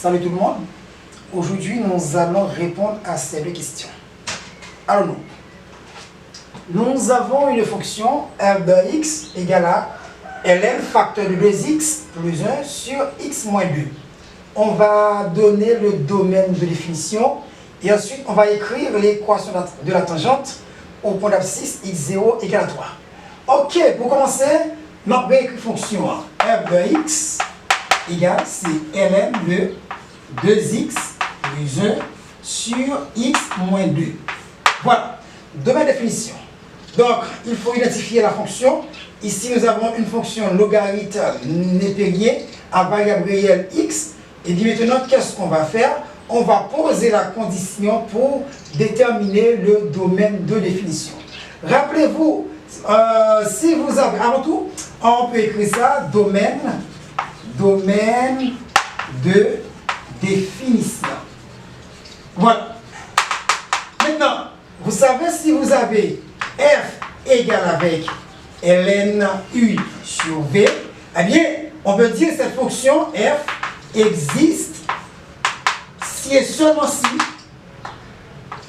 Salut tout le monde. Aujourd'hui, nous allons répondre à ces deux questions. Alors, nous avons une fonction f de x égale à ln facteur de 2x plus 1 sur x moins 2. On va donner le domaine de définition et ensuite on va écrire l'équation de la tangente au point d'abscisse x0 égale à 3. Ok, pour commencer, nous allons écrire fonction f de x égale c'est ln de 2x plus 1 sur x moins 2. Voilà, domaine de définition. Donc, il faut identifier la fonction. Ici, nous avons une fonction logarithme népérien à variable réelle x. Et bien maintenant, qu'est-ce qu'on va faire? On va poser la condition pour déterminer le domaine de définition. Rappelez-vous, si vous avez, avant tout, on peut écrire ça, domaine de définition. Voilà. Maintenant, vous savez si vous avez f égale avec ln u sur v, eh bien, on peut dire que cette fonction f existe si et seulement si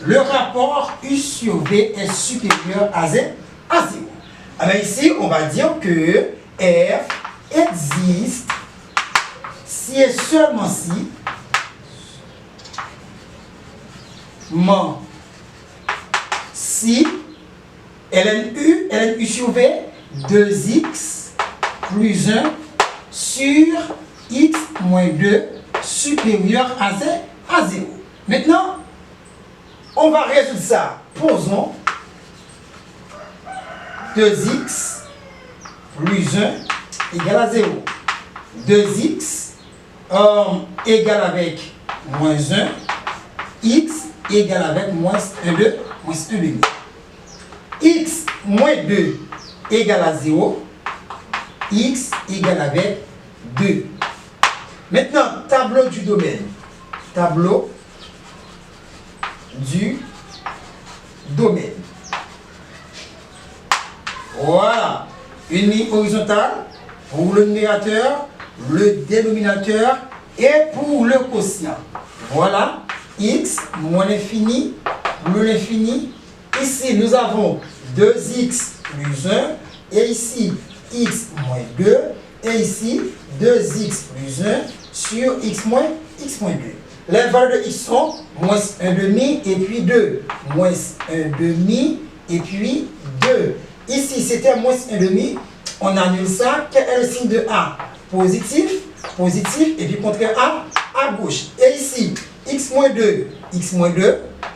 le rapport u sur v est supérieur à 0. Eh bien, ici, on va dire que f existe si et seulement si ln u sur v 2x plus 1 sur x moins 2 supérieur à 0. Maintenant, on va résoudre ça. Posons 2x plus 1 égale à 0. 2x égale avec moins 1, x égale avec moins 1, 2, moins 1 demi. X moins 2 égale à 0, x égale avec 2. Maintenant, tableau du domaine. Tableau du domaine. Voilà. Une ligne horizontale pour le numérateur, le dénominateur et pour le quotient. Voilà. X moins l'infini, plus l'infini. Ici, nous avons 2x plus 1. Et ici, x moins 2. Et ici, 2x plus 1 sur x moins 2. Les valeurs de x sont moins 1 demi et puis 2. Moins 1 demi et puis 2. Ici, c'était moins 1 demi. On annule ça. Quel est le signe de A? Positif. Positif. Et puis contraire à gauche. Et ici, x moins 2,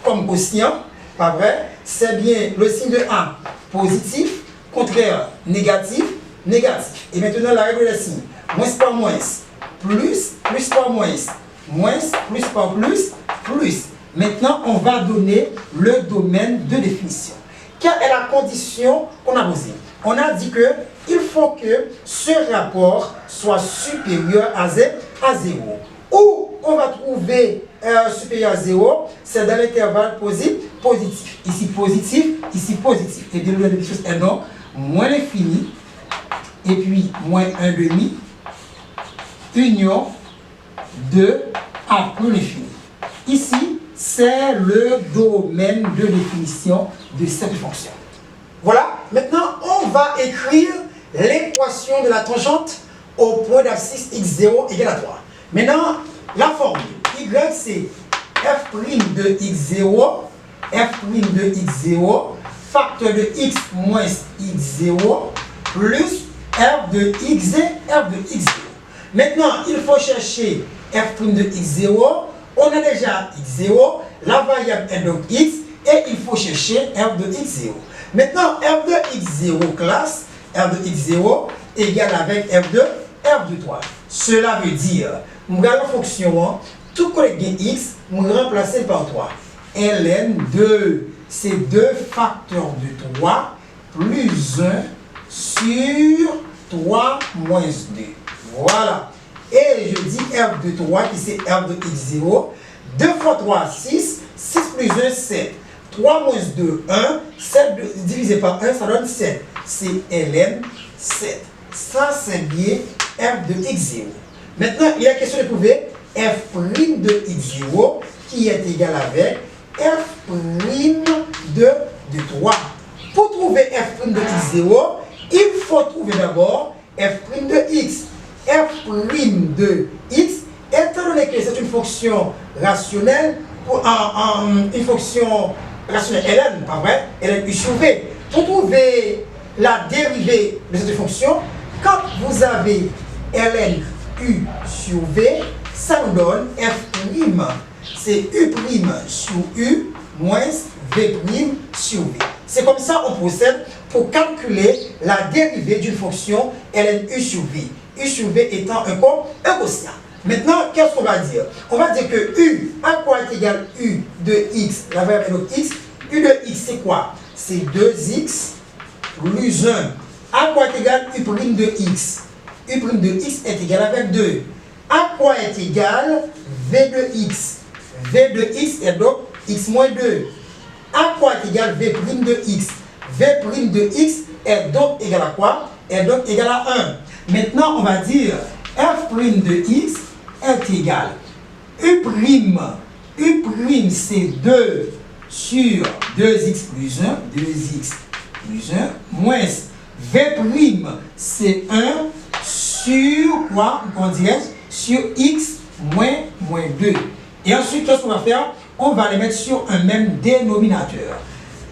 comme quotient, pas vrai, c'est bien le signe de A, positif, contraire, négatif, négatif. Et maintenant, la règle des signes, moins par moins, plus par moins, plus par plus. Maintenant, on va donner le domaine de définition. Quelle est la condition qu'on a posée? On a dit que il faut que ce rapport soit supérieur à 0. Où on va trouver supérieur à 0, c'est dans l'intervalle positif. Ici positif, ici positif. Et de l'autre chose est non, moins l'infini, et puis moins 1 demi, union de A plus l'infini. Ici, c'est le domaine de définition de cette fonction. Voilà, maintenant on va écrire l'équation de la tangente au point d'abscisse x0 égale à 3. Maintenant, la formule y c'est f' de x0, facteur de x moins x0 plus f de x0. Maintenant, il faut chercher f' de x0. On a déjà x0, la variable est donc x et il faut chercher f de x0. Maintenant, f de x0 classe, f de x0 égale avec f de 3. Cela veut dire, nous avons la fonction, tout collègue x, nous remplacer par 3. ln 2, c'est 2 facteurs de 3 plus 1 sur 3 moins 2. Voilà. Et je dis f de 3 qui c'est f de x0. 2 fois 3, 6. 6 plus 1, 7. 3 moins 2, 1. 7 divisé par 1, ça donne 7. C'est ln 7. Ça, c'est bien f de x0. Maintenant, il y a question de prouver f' de x0 qui est égal avec f' de 3. Pour trouver f' de x0, il faut trouver d'abord f' de x. F' de x, étant donné que c'est une fonction rationnelle, une fonction rationnelle ln, pas vrai, ln u sur v. Pour trouver la dérivée de cette fonction, quand vous avez ln u sur v, ça nous donne f'. C'est u' sur u moins v' sur v. C'est comme ça qu'on procède pour calculer la dérivée d'une fonction ln u sur v. U sur v étant un quotient. Maintenant, qu'est-ce qu'on va dire? On va dire que u à quoi est égal u de x, la variable est donc x. U de x, c'est quoi? C'est 2x plus 1. À quoi est égal u' de x? U' de x est égal avec 2. À quoi est égal v de x? V de x est donc x moins 2. À quoi est égal v' de x? V' de x est donc égal à quoi? Est donc égal à 1. Maintenant, on va dire f' de x est égal u'. U' c'est 2 sur 2x plus 1, 2x plus 1, moins v' c'est 1 sur quoi? On dirait sur x moins 2. Et ensuite, qu'est-ce qu'on va faire? On va les mettre sur un même dénominateur.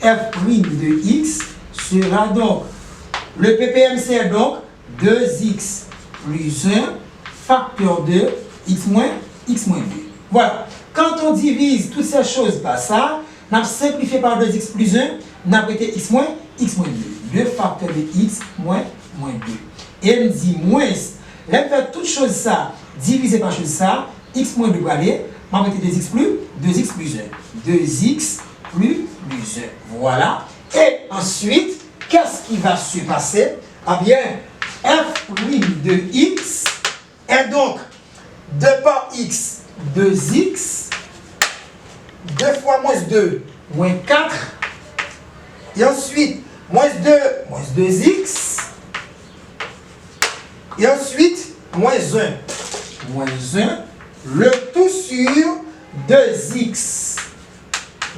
F' de x sera donc, le ppm c'est donc 2x plus 1 facteur de x moins 2. Voilà. Quand on divise toutes ces choses par ça, on a simplifié par 2x plus 1, on a prêté x moins 2. 2 facteur de x moins 2. Et on dit moins, là on fait toutes choses ça, divisé par chose ça, x moins 2 pour aller, on va prêter 2x plus 1. 2x plus 1. Voilà. Et ensuite, qu'est-ce qui va se passer? Ah bien, f' de x est donc 2 par x, 2x, 2 fois moins 2, moins 4, et ensuite, moins 2, moins 2x, et ensuite, moins 1. Moins 1, le tout sur 2x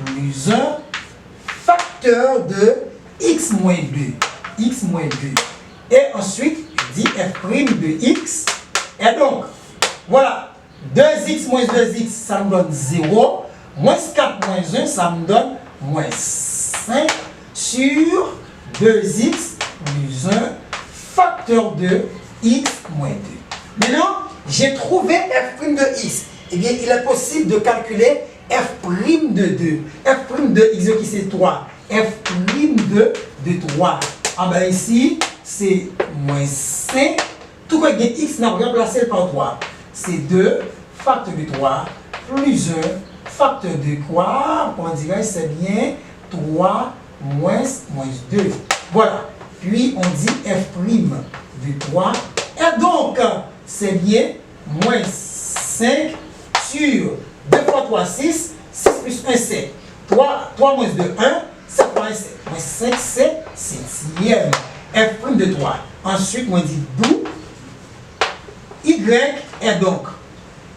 plus 1, facteur de x moins 2. X moins 2. Et ensuite, dit f' de x. Et donc, voilà, 2x moins 2x, ça me donne 0. Moins 4 moins 1, ça me donne moins 5 sur 2x plus 1, facteur de x moins 2. Maintenant, j'ai trouvé f' de x. Eh bien, il est possible de calculer f' de 2. F' de x qui c'est 3. F' de 3. Ah ben ici, c'est moins 5. Tout quoi x n'a remplacé par 3. C'est 2 facteur de 3 plus 1 facteur de quoi? On dirait c'est bien 3 moins 2. Voilà. Puis on dit f' de 3. Et donc, c'est bien moins 5 sur 2 fois 3, 6. 6 plus 1, 7. 3 moins 2, 1. 7 moins 7. Moins 5, c'est 7e. F' de 3. Ensuite, on dit d'où y est donc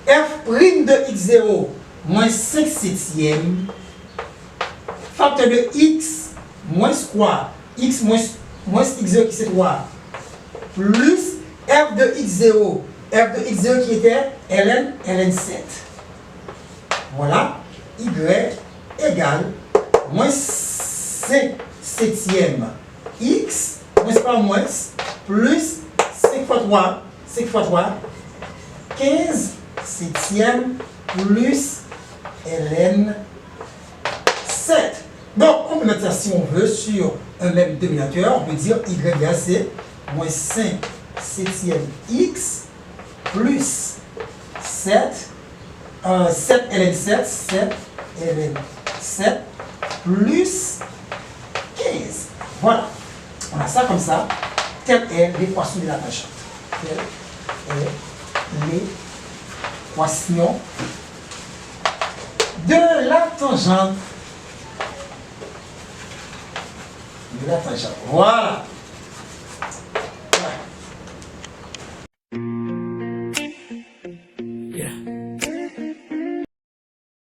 f' de x0 moins 5 septième facteur de x moins quoi? X moins x0 qui c'est 3 plus f de x0. F de x0 qui était ln 7. Voilà. Y égale moins 5 septième x moins pas moins plus 5 fois 3. 5 fois 3, 15 septième plus ln 7. Donc, on peut mettre ça si on veut sur un même dénominateur. On peut dire y égale c'est moins 5 septième x plus 7 ln 7, 7 ln 7 plus 15. Voilà. On a ça comme ça. Telle est l'équation de la tangente. Telle est l'équation de la tangente. Voilà.